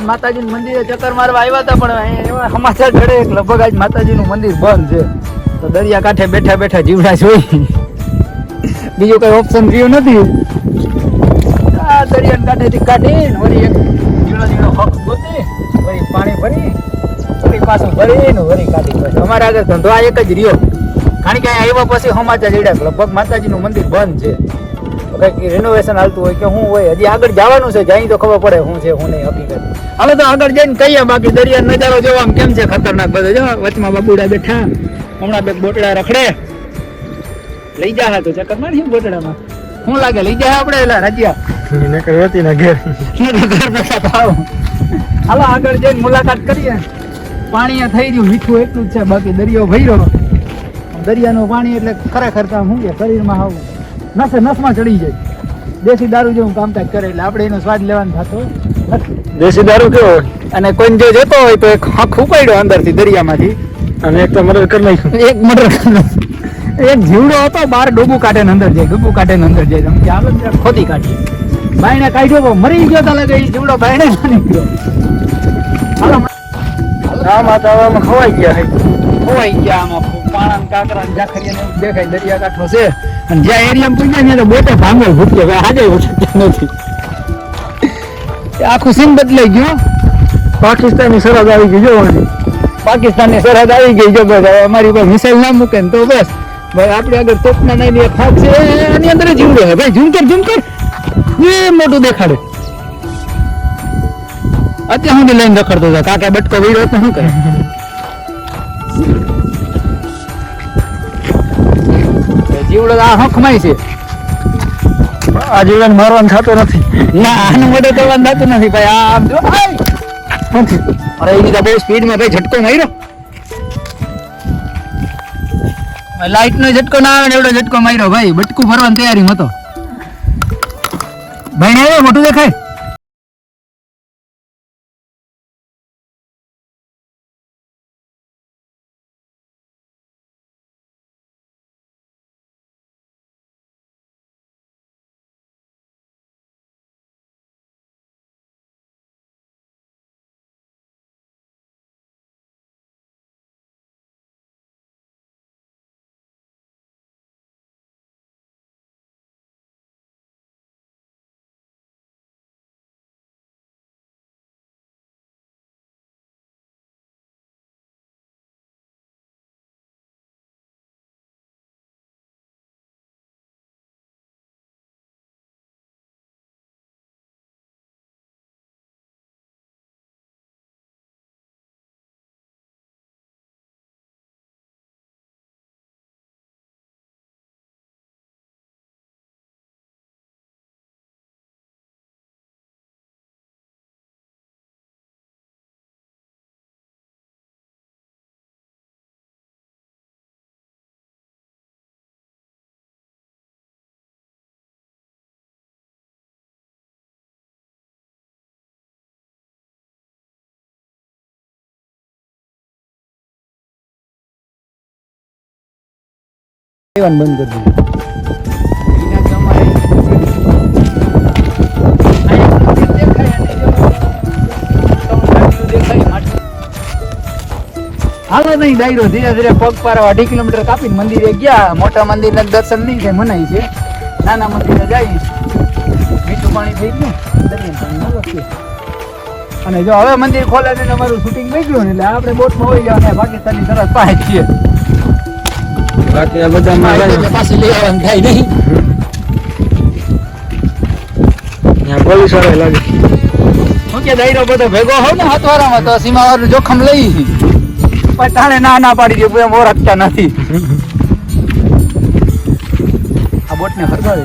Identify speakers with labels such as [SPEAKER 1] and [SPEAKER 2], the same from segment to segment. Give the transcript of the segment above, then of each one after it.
[SPEAKER 1] માતાજીનું મંદિરે ચક્કર મારવા આવ્યા હતા, પણ એવા સમાચાર ચડે કે લગભગ આજ માતાજીનું મંદિર બંધ છે. તો દરિયા કાંઠે બેઠા બેઠા જીવડા જોઈ, બીજું કઈ ઓપ્શન રહ્યું નથી. આ દરિયા કાંઠેથી કાઢીને વળી એક ઝીણો ઝીણો હક ગોતી, વળી પાણી ભરી, વળી પાછું ભરીને વળી કાઢી. પછી અમારા આગળ ધંધો આ એક જ રહ્યો, કારણ કે અહીંયા આવ્યા પછી સમાચાર ચડ્યા લગભગ માતાજીનું મંદિર બંધ છે. કંઈક રિનોવેશન હાલતું હોય કે શું હોય, હજી આગળ જવાનું છે, જાય તો ખબર પડે શું છે શું નહીં હકીકત. હવે તો આગળ જઈને કહીએ, બાકી દરિયા નજારો જોવા આમ કેમ છે ખતરનાક બધો. જો વચમાં બાબુડા બેઠા, હમણાં બે બોટડા રખડે, લઈ જા તો ચક્કર મારી બોટડામાં. શું લાગે લઈ જાય આપણે? એલા રજિયા હાલો આગળ જઈને મુલાકાત કરીએ. પાણી થઈ રહ્યું મીઠું એટલું જ છે, બાકી દરિયો ભર્યો. દરિયાનું પાણી એટલે ખરેખર કામ શું કે શરીરમાં આવું નસે નસમાં ચડી જાય. દેશી દારૂ જેવું કામકાજ કરે, એટલે આપણે એનો સ્વાદ લેવાનો થતો નથી. દેશી દારૂ કેવો હોય, અને કોઈને જો જતો હોય તો એક હક ઉપાડ્યો અંદરથી દરિયામાંથી, અને એક તો મર્ડર કરી નાખ્યું. એક મર્ડર કરી નાખ્યું. એક જીવડો હતો, બાર ડૂબું કાઢે ને અંદર જાય, ડૂબું કાઢે ને અંદર જાય. તમે ચાલો ખોદી કાઢીએ, બાયણે કાઢ્યો, મરી ગયો તો લાગે એ જીવડો બાયણે નીકળ્યો. હાલો આમાં તો આમાં ખવાઈ ગયા, ખવાઈ ગયા. આમાં પાણા કાંકરા ઝાખરિયા ને દેખાય, દરિયા કાંઠો છે. અને જ્યાં એરિયામાં પૂછ્યા ને તો બોટે ભાંગો ભૂટકે આજે ઉઠતા નથી. આખું સીન બદલાઈ ગયું. પાકિસ્તાનની સરહદ આવી ગઈ, જોવાની પાકિસ્તાનની સરહદ આવી ગઈ. જો બસ હવે અમારી ઉપર મિસાઇલ ના મૂકે ને તો બસ આપણે આગળ તોપના નાની ખાક છે, એની અંદર જીવડો છે ભાઈ. ઝુમકર ઝુમકર એ મોટું દેખાડે. અત્યાર સુધી લઈને રખડતો હતો, કાકા બટકો વીડ્યો તો શું કરે? જીવડો આ હકમાય છે. આ જીવડાને મારવાનું થતું નથી. ના, આનું મોઢે કરવાનું થતું નથી ભાઈ. આ આમ જો અરે એની તો બહુ સ્પીડમાં ભાઈ ઝટકો માર્યો. લાઈટ નો ઝટકો ના આવે ને એવડો ઝટકો માર્યો ભાઈ. બટકું ભરવાની તૈયારી હતો ભાઈ ને. આવ્યો મોટું દેખાય. બંધ કરી દીધું. હાલો નહીં ડાયરો ધીરે ધીરે પગ પારા 2.5 કિલોમીટર કાપીને મંદિરે ગયા. મોટા મંદિરના દર્શન નહીં થાય મનાય છે, નાના મંદિરે જાય. મીઠું પાણી થઈ ગયું, દરિયા પાણી ન લખીએ. અને જો હવે મંદિર ખોલે ને અમારું શૂટિંગ થઈ ગયું ને એટલે આપણે બોટમાં હોઈ ગયા, પાકિસ્તાનની સરહદ પાસે છીએ. બાકી આ બધા પાછી લઈ આવવાનું થાય નહીં. પોલીસ વાળા લાગે શું કે દાયરો બધો ભેગો હોવ ને હાથવારામાં તો સીમાવાળું જોખમ લઈ પણ તાણે ના પાડી દે, ઓળખતા નથી. આ બોટને ફરવા દે.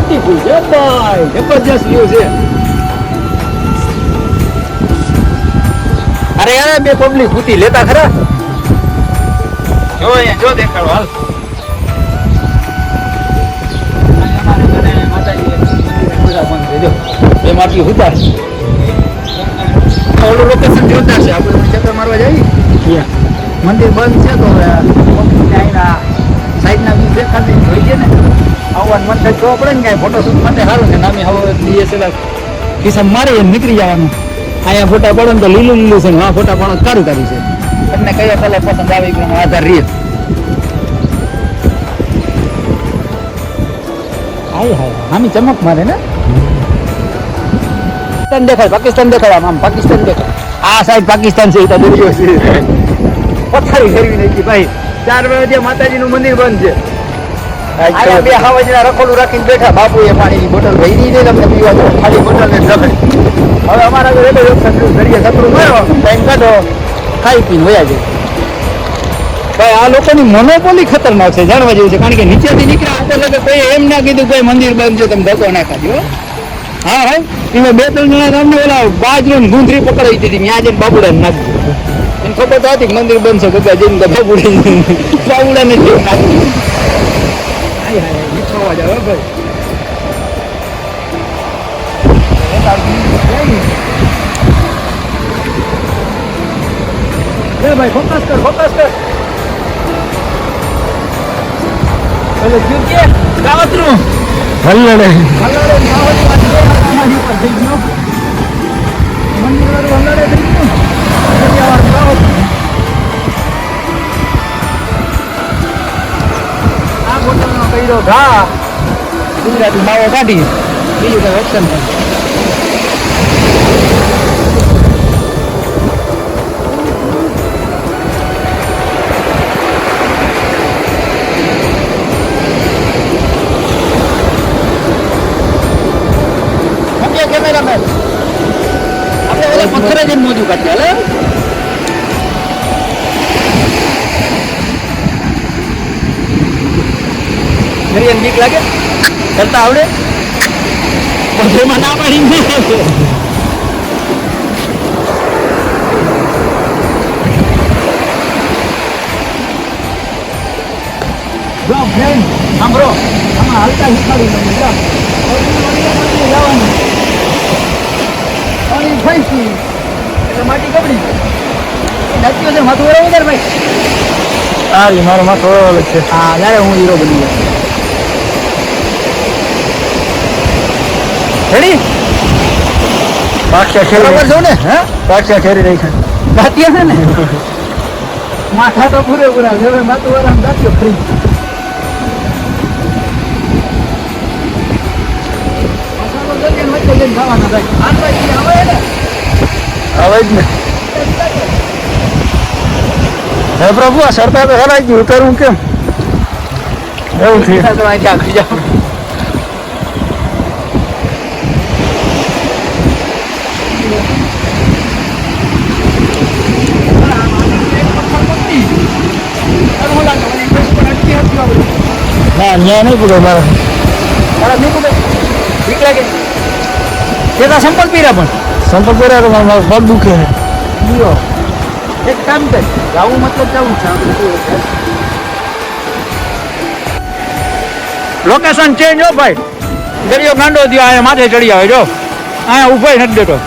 [SPEAKER 1] બ્યુટીફુલ છે ભાઈ, જબરજસ્ત વ્યૂ છે. અરે યાર બે પબ્લિક ભૂતી લેતા ખરા. જો અહીંયા જો દેખાડો હાલ. બે માટી હુતા ઓલું લોકેશન જોતા છે આપણે ચક્કર મારવા જઈએ. મંદિર બંધ છે તો સાઈડના વ્યૂ દેખાતી જોઈએ ને આવવાનું મન થાય જોવા પડે ને કાંઈ ફોટોશૂટ માટે સારું છે. નામે હવે DSLR કિસ્સા મારી નીકળી જવાનું. અહીંયા ફોટા પડો ને તો લીલું લીલું છે ને આ ફોટા પણ સારું સારું છે. તમને કયો કલર પસંદ આવે એનો આધાર રહે. હાય હાય આમી ચમક મારે ને. પાકિસ્તાન દેખાય, પાકિસ્તાન દેખાય, આમ પાકિસ્તાન દેખાય. આ સાઈડ પાકિસ્તાન છે એ તો દરિયો છે. પથારી ફેરવી નાખી ભાઈ. 4 વાગે માતાજીનું મંદિર બંધ છે. આયા બે હાવજના રખોલું રાખીને બેઠા. બાપુએ પાણીની બોટલ ભરી દે તમને પીવા દો. ખાલી બોટલ ને રખે. હવે અમારા ઘરે તો ઘડીએ સપરું મારો ટાઈમ કાઢો ખાઈ પીને વયા જાય. ભાઈ આ લોકોની મોનોપોલી ખતરનાક છે, જાણવા જેવું છે. કારણ કે નીચેથી નીકળ્યા એટલે કોઈ એમ ના કીધું કોઈ મંદિર બંધ છે તમે ધક્કો ના ખાજો. હા ભાઈ એમાં 2-3 જણા તમને ઓલા બાજરો ગુંદરી પકડાઈ દીધી. ત્યાં જઈને બાબુડા ને નાખી દીધું. એને ખબર તો હતી મંદિર બંધ છે બધા જઈને બાબુડા ને જઈને નાખી. હાય હાય મીઠો અવાજ આવે ભાઈ. ભાઈ ફોકસ કર, ફોકસ કર. એટલે શું કે કાવતરું હલ્લડે હલ્લડે નાવડી વાત છે. આનાથી પર થઈ ગયો મંદિર વાળું હલ્લડે થઈ ગયું. આ બોટલનો કર્યો ઘા ગુજરાતી માવો કાઢી બીજું કઈ ઓપ્શન નથી. કેમેરામેન આપણે ઓલા પથ્થર જ મોજું કાઢી હાલે. દરિયાની બીક લાગે કરતા આવડે પથ્થરમાં ના પાડી સાંભળો આમાં હાલતા શીખવાડી જવાનું. એટલે માટી કપડી નાચ્યો છે માથું વળે વધારે ભાઈ. હા મારો માથું વળે છે. હા જ્યારે હું હીરો બની ગયો. રેડી પાક્ષા ખેરી બરાબર છો ને. હા પાક્ષા ખેરી રહી છે દાંતિયા છે ને માથા તો પૂરેપૂરા છે. હવે માથું વળે દાંતિયો ફ્રી. હવે જ ને હે પ્રભુ આ સરતા તો હરાઈ ગયું ઉતરવું કેમ એવું છે. આખી જાવ ના ન્યા નહીં પૂરો મારા નહીં પૂરો ઠીક લાગે. તેના સંપલ પીરા પણ સંપલ પીરા તો મારો પગ દુખે છે. એક કામ કર જાવું મતલબ જવું છે. લોકેશન ચેન્જ હો ભાઈ. દરિયો ગાંડો થયો અહીંયા માથે ચડી આવે જો. અહીંયા ઉભો નથી દેતો.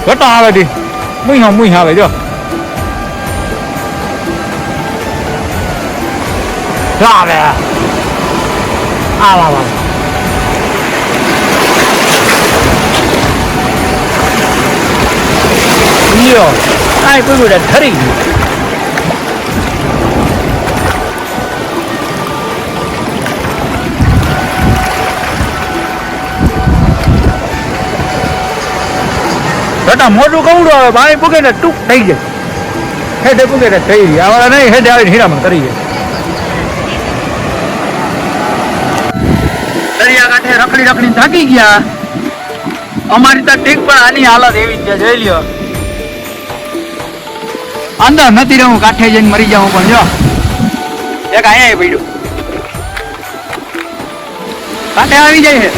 [SPEAKER 1] ઘટો આવે થી મુઈ આવે જો. આવે આવા લ્યો આ કોઈ ઠરી ગયું. મોટું કવડું આવે પાણી પૂગે ને ટૂંક થઈ જાય. હેઠે પૂગે ને થઈ જાય. આવાળા નહીં હેઠે આવીને હીરામણ કરી જાય. દરિયા કાંઠે રખડી થાકી ગયા. અમારી તો ઠીક પણ આની હાલત એવી છે જોઈ લ્યો. અંદર નથી રહું કાંઠે જઈને મરી જાઉં પણ જો એક અહીંયા પડ્યું. કાંઠે આવી જાય છે.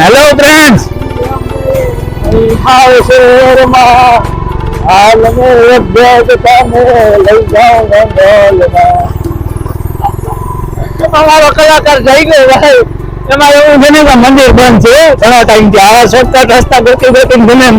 [SPEAKER 1] હેલો ફ્રેન્ડ્સ, અમારો કલાકાર જઈ ગયો ભાઈ. એમાં એવું છે ને કે મંદિર બંધ છે ઘણા ટાઈમ થી. આવા શોર્ટકટ રસ્તા ગોતી ગોતી ગમે એમ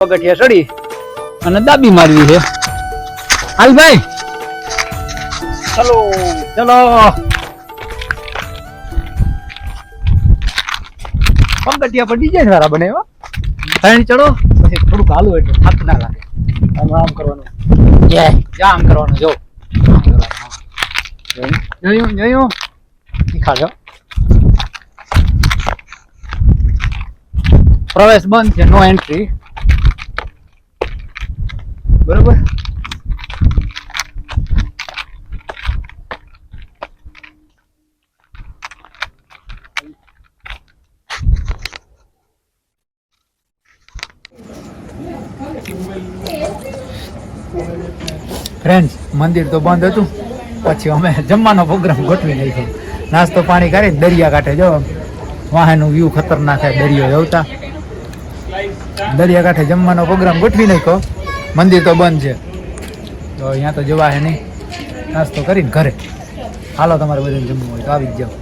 [SPEAKER 1] પગથિયા ચડી અને દાબી મારવી છે. હાલ ભાઈ, ચલો ચલો. પગથિયા પર ડિઝાઇન વાળા બને એવા. ત્રણ ચડો પછી થોડુંક હાલું એટલે થાક ના લાગે. આમ કરવાનું, આમ કરવાનું. જો જોયું જોયું શીખાડો. પ્રવેશ બંધ છે, નો એન્ટ્રી. બરોબર. ફ્રેન્ડ્સ, મંદિર તો બંધ હતું. પછી અમે જમવાનો પ્રોગ્રામ ગોઠવી નાખ્યો. નાસ્તો પાણી કરી દરિયા કાંઠે. જો વાહનનું વ્યૂ ખતરનાક છે. દરિયો જોતા દરિયા કાંઠે જમવાનો પ્રોગ્રામ ગોઠવી નાખ્યો. મંદિર તો બંધ છે તો અહીંયા તો જવા હે નહીં. નાસ્તો કરીને ઘરે. હાલો, તમારે બધાને જમવું હોય તો આવી જ જાઓ.